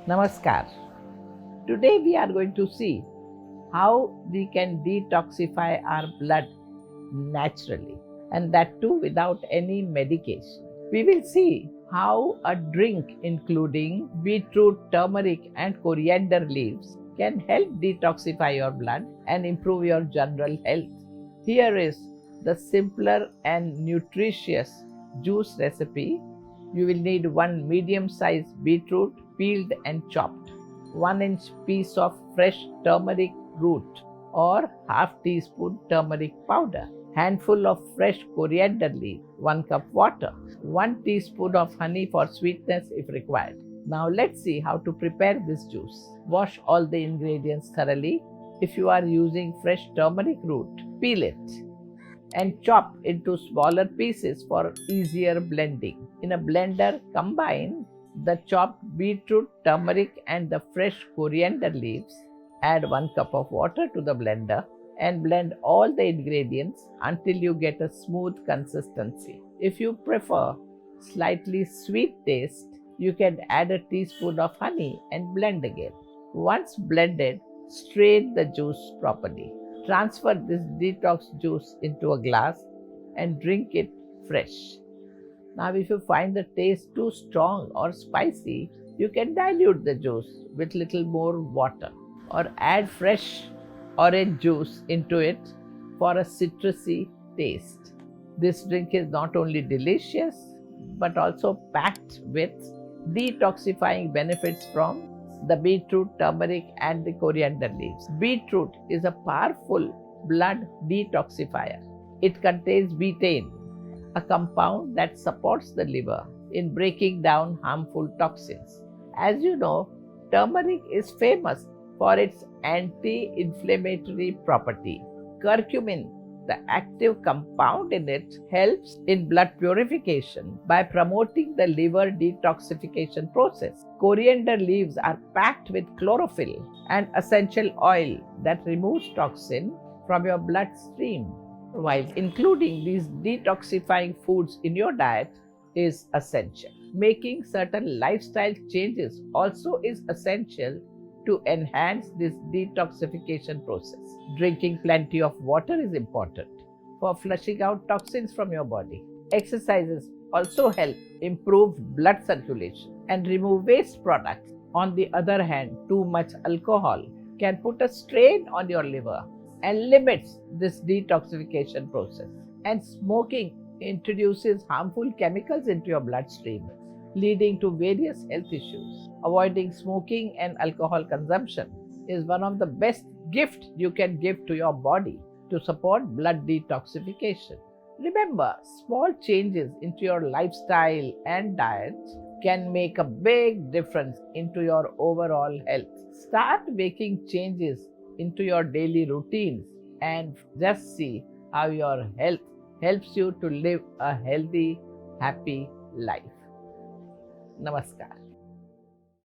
Namaskar. Today we are going to see how we can detoxify our blood naturally, and that too without any medication. We will see how a drink including beetroot, turmeric, and coriander leaves can help detoxify your blood and improve your general health. Here is the simpler and nutritious juice recipe. You will need one medium-sized beetroot peeled and chopped, 1-inch piece of fresh turmeric root or half teaspoon turmeric powder, handful of fresh coriander leaf, 1 cup water, 1 teaspoon of honey for sweetness if required. Now let's see how to prepare this juice. Wash all the ingredients thoroughly. If you are using fresh turmeric root, peel it and chop into smaller pieces for easier blending. In a blender, combine the chopped beetroot, turmeric, and the fresh coriander leaves. Add 1 cup of water to the blender and blend all the ingredients until you get a smooth consistency. If you prefer slightly sweet taste, you can add a teaspoon of honey and blend again. Once blended, strain the juice properly. Transfer this detox juice into a glass and drink it fresh. Now, if you find the taste too strong or spicy, you can dilute the juice with little more water or add fresh orange juice into it for a citrusy taste. This drink is not only delicious but also packed with detoxifying benefits from the beetroot, turmeric, and the coriander leaves. Beetroot is a powerful blood detoxifier. It contains betaine, a compound that supports the liver in breaking down harmful toxins. As you know, turmeric is famous for its anti-inflammatory property. Curcumin, the active compound in it, helps in blood purification by promoting the liver detoxification process. Coriander leaves are packed with chlorophyll, an essential oil that removes toxin from your bloodstream. While including these detoxifying foods in your diet is essential. Making certain lifestyle changes also is essential to enhance this detoxification process. Drinking plenty of water is important for flushing out toxins from your body. Exercises also help improve blood circulation and remove waste products. On the other hand, too much alcohol can put a strain on your liver and limits this detoxification process. And smoking introduces harmful chemicals into your bloodstream, leading to various health issues. Avoiding smoking and alcohol consumption is one of the best gifts you can give to your body to support blood detoxification. Remember, small changes into your lifestyle and diet can make a big difference into your overall health. Start making changes into your daily routines and just see how your health helps you to live a healthy, happy life. Namaskar.